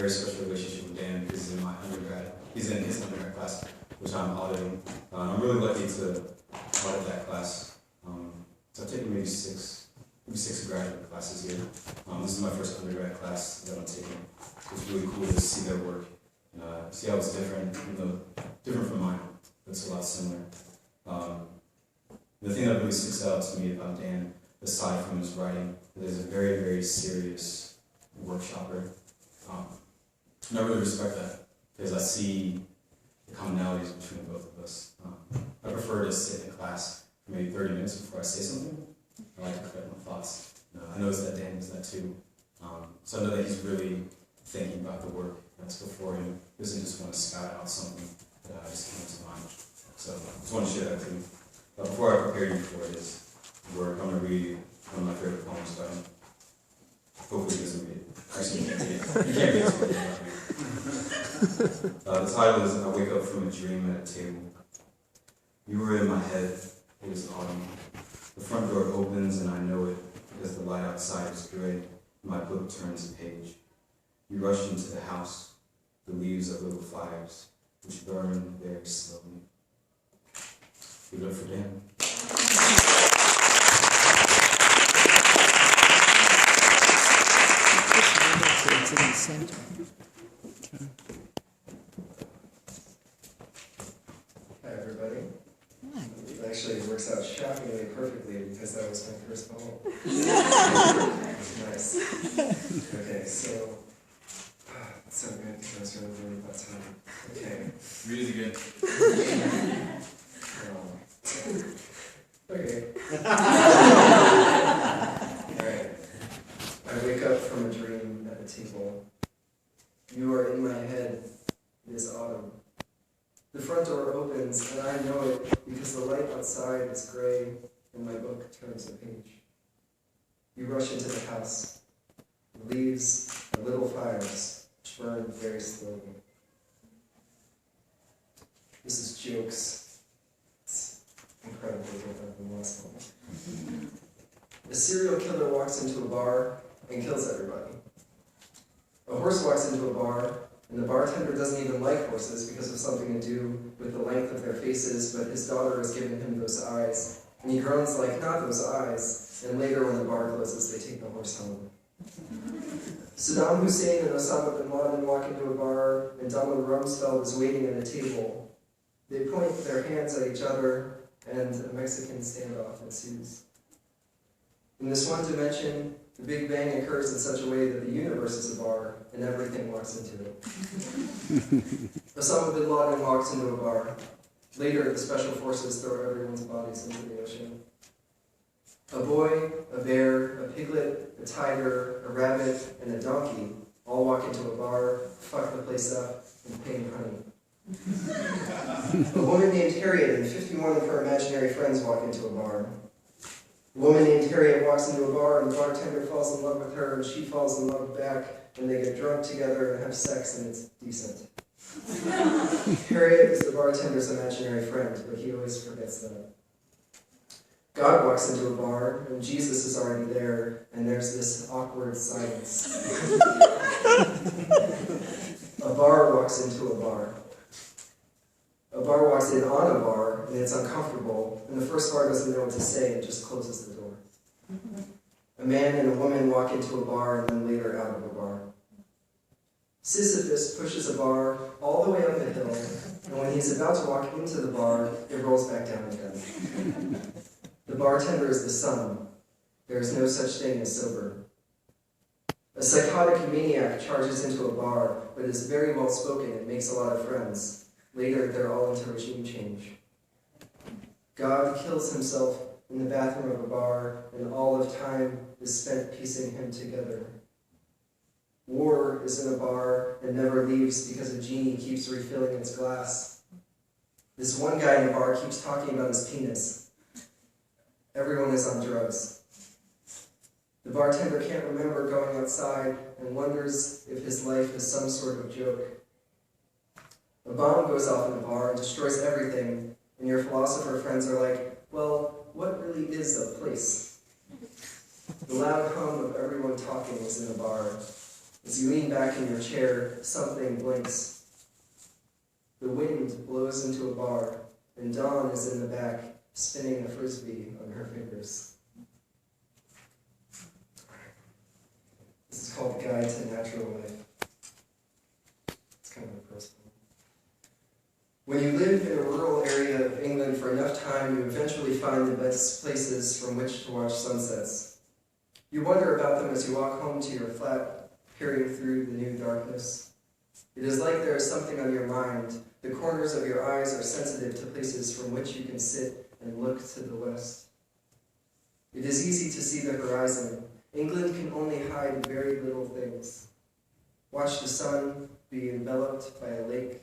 very special relationship with Dan because he's in his undergrad class, which I'm auditing. I'm really lucky to audit that class. So I've taken maybe six graduate classes here. This is my first undergrad class that I'm taking. It's really cool to see their work, see how it's different, different from mine, but it's a lot similar. The thing that really sticks out to me about Dan, aside from his writing, is a very, very serious workshopper. And I really respect that, because I see the commonalities between both of us. I prefer to sit in class for maybe 30 minutes before I say something. I like to collect my thoughts. I noticed that Dan does that too. So I know that he's really thinking about the work that's before him. He doesn't just want to scout out something that just came to mind. So I just want to share that too. But before I prepare you for his work, I'm going to read one of my favorite poems by him. Hopefully he doesn't read it. Actually, you can't read it. You can't read it. The title is I Wake Up From a Dream at a Table. You were in my head. It was autumn. The front door opens and I know it because the light outside is gray and my book turns a page. You rushed into the house. The leaves are little fires which burn very slowly. Give it up for Dan. It's in the center. Hi, everybody. Hi. It actually works out shockingly perfectly because that was my first poem. Nice. Okay, so it's so good because I was really worried about time. Okay. Read it again. Okay. Alright. I wake up from a dream at a table. You are in my head. It is autumn. The front door opens, and I know it because the light outside is gray, and my book turns a page. You rush into the house. The leaves are little fires, which burn very slowly. This is jokes. It's incredibly different than the last one. A serial killer walks into a bar and kills everybody. A horse walks into a bar, and the bartender doesn't even like horses because of something to do with the length of their faces, but his daughter has given him those eyes. And he groans like, not those eyes. And later when the bar closes, they take the horse home. Saddam Hussein and Osama bin Laden walk into a bar, and Donald Rumsfeld is waiting at a table. They point their hands at each other, and a Mexican standoff ensues. In this one dimension, the Big Bang occurs in such a way that the universe is a bar, and everything walks into it. Osama bin Laden walks into a bar. Later, the special forces throw everyone's bodies into the ocean. A boy, a bear, a piglet, a tiger, a rabbit, and a donkey all walk into a bar, fuck the place up, and pay him honey. A woman named Harriet and 51 of her imaginary friends walk into a bar. A woman named Harriet walks into a bar, and the bartender falls in love with her, and she falls in love back, and they get drunk together and have sex, and it's decent. Harriet is the bartender's imaginary friend, but he always forgets that. God walks into a bar, and Jesus is already there, and there's this awkward silence. A bar walks into a bar. A bar walks in on a bar, and it's uncomfortable, and the first bar doesn't know what to say and just closes the door. A man and a woman walk into a bar and then later out of a bar. Sisyphus pushes a bar all the way up the hill, and when he's about to walk into the bar, it rolls back down again. The bartender is the sun. There is no such thing as sober. A psychotic maniac charges into a bar, but is very well spoken and makes a lot of friends. Later, they're all into regime change. God kills himself in the bathroom of a bar, and all of time is spent piecing him together. War is in a bar and never leaves because a genie keeps refilling its glass. This one guy in the bar keeps talking about his penis. Everyone is on drugs. The bartender can't remember going outside and wonders if his life is some sort of joke. A bomb goes off in a bar and destroys everything, and your philosopher friends are like, well, what really is a place? The loud hum of everyone talking is in a bar. As you lean back in your chair, something blinks. The wind blows into a bar, and Dawn is in the back, spinning a frisbee on her fingers. This is called Guide to Natural Life. It's kind of personal. When you live in a rural area of England for enough time, you eventually find the best places from which to watch sunsets. You wonder about them as you walk home to your flat, peering through the new darkness. It is like there is something on your mind. The corners of your eyes are sensitive to places from which you can sit and look to the west. It is easy to see the horizon. England can only hide very little things. Watch the sun be enveloped by a lake.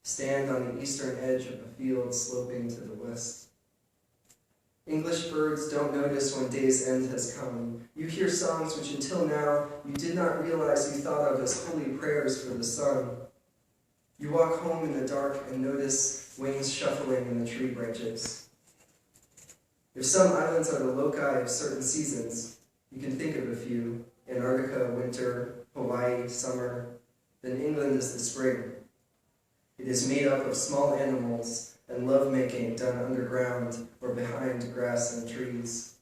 Stand on the eastern edge of a field sloping to the west. English birds don't notice when day's end has come. You hear songs which until now you did not realize you thought of as holy prayers for the sun. You walk home in the dark and notice wings shuffling in the tree branches. If some islands are the loci of certain seasons, you can think of a few: Antarctica, winter; Hawaii, summer. Then England is the spring. It is made up of small animals and lovemaking done underground or behind grass and trees.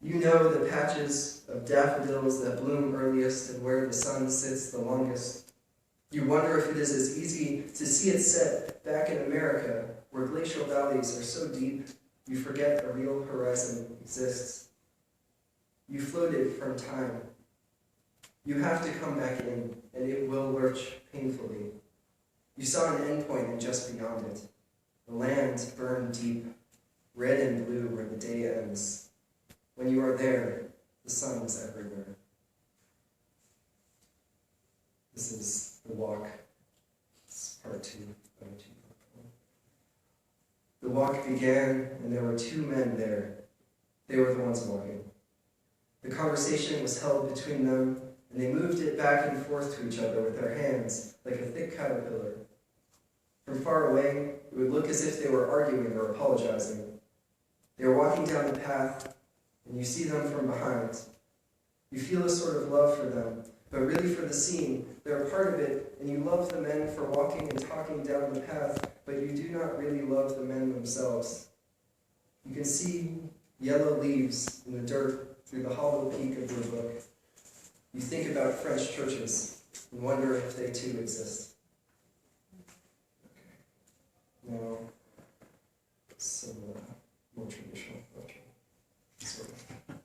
You know the patches of daffodils that bloom earliest and where the sun sits the longest. You wonder if it is as easy to see it set back in America, where glacial valleys are so deep you forget a real horizon exists. You floated from time. You have to come back in, and it will lurch painfully. You saw an endpoint and just beyond it. The land burned deep, red and blue where the day ends. When you are there, the sun is everywhere. This is The Walk. It's part 2 of the The walk began, and there were 2 men there. They were the ones walking. The conversation was held between them, and they moved it back and forth to each other with their hands, like a thick caterpillar. From far away, it would look as if they were arguing or apologizing. They were walking down the path, and you see them from behind. You feel a sort of love for them, but really for the scene. They're a part of it, and you love the men for walking and talking down the path, but you do not really love the men themselves. You can see yellow leaves in the dirt through the hollow peak of your book. You think about French churches and wonder if they too exist. Now, some more traditional poetry. Sort of.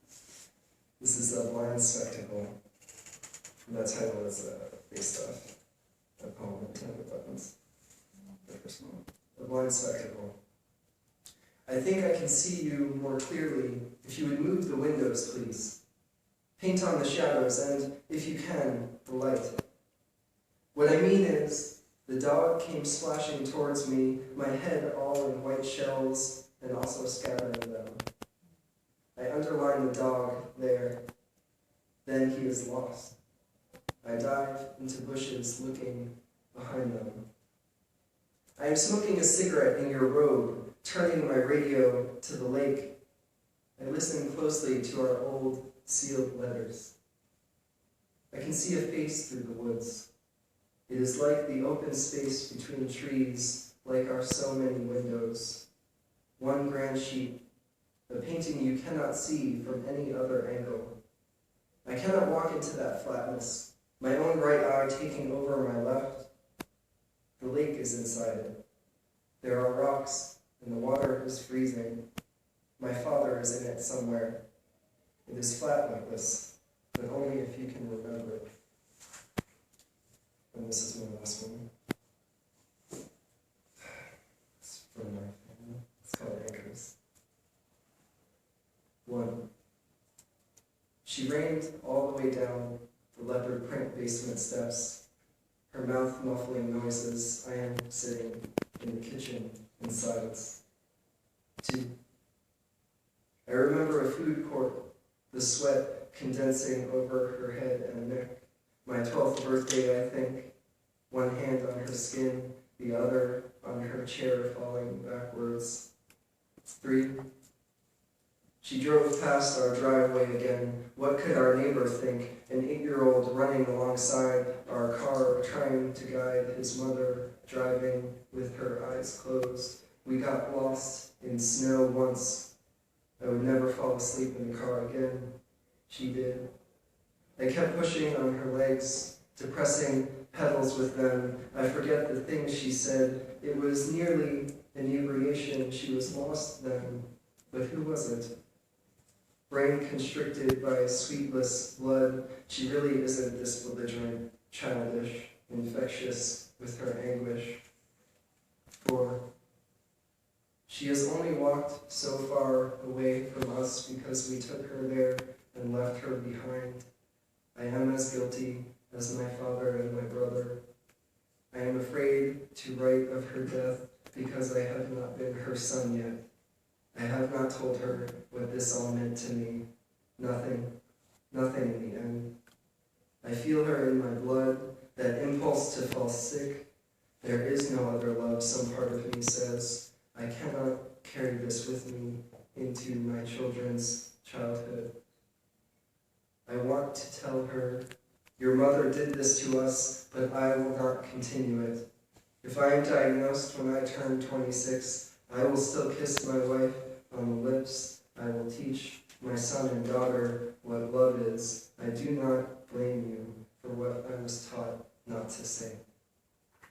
This is A Blind Spectacle. That title is based off a poem of 10 Buttons. The first one. A Blind Spectacle. I think I can see you more clearly if you would move the windows, please. Paint on the shadows and, if you can, the light. What I mean is, the dog came splashing towards me, my head all in white shells and also scattering them. I underline the dog there. Then he is lost. I dive into bushes looking behind them. I am smoking a cigarette in your robe, turning my radio to the lake. I listen closely to our old sealed letters. I can see a face through the woods. It is like the open space between trees, like our so many windows. One grand sheet, a painting you cannot see from any other angle. I cannot walk into that flatness, my own right eye taking over my left. The lake is inside it. There are rocks, and the water is freezing. My father is in it somewhere. It is flat like this, but only if you can remember it. And this is my last one. It's from my family. It's called Anchors. 1. She rained all the way down the leopard print basement steps, her mouth muffling noises. I am sitting in the kitchen in silence. 2. I remember a food court, the sweat condensing over her head and neck. My 12th birthday, I think. One hand on her skin, the other on her chair falling backwards. 3. She drove past our driveway again. What could our neighbor think? An 8-year-old running alongside our car, trying to guide his mother, driving with her eyes closed. We got lost in snow once. I would never fall asleep in the car again. She did. I kept pushing on her legs, depressing pedals with them. I forget the things she said. It was nearly inebriation. She was lost then. But who was it? Brain constricted by sweetless blood. She really isn't this belligerent, childish, infectious with her anguish. For she has only walked so far away from us because we took her there and left her behind. I am as guilty as my father and my brother. I am afraid to write of her death because I have not been her son yet. I have not told her what this all meant to me. Nothing in the end. I feel her in my blood, that impulse to fall sick. There is no other love, some part of me says. I cannot carry this with me into my children's childhood. I want to tell her, your mother did this to us, but I will not continue it. If I am diagnosed when I turn 26, I will still kiss my wife on the lips. I will teach my son and daughter what love is. I do not blame you for what I was taught not to say.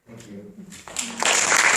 Thank you.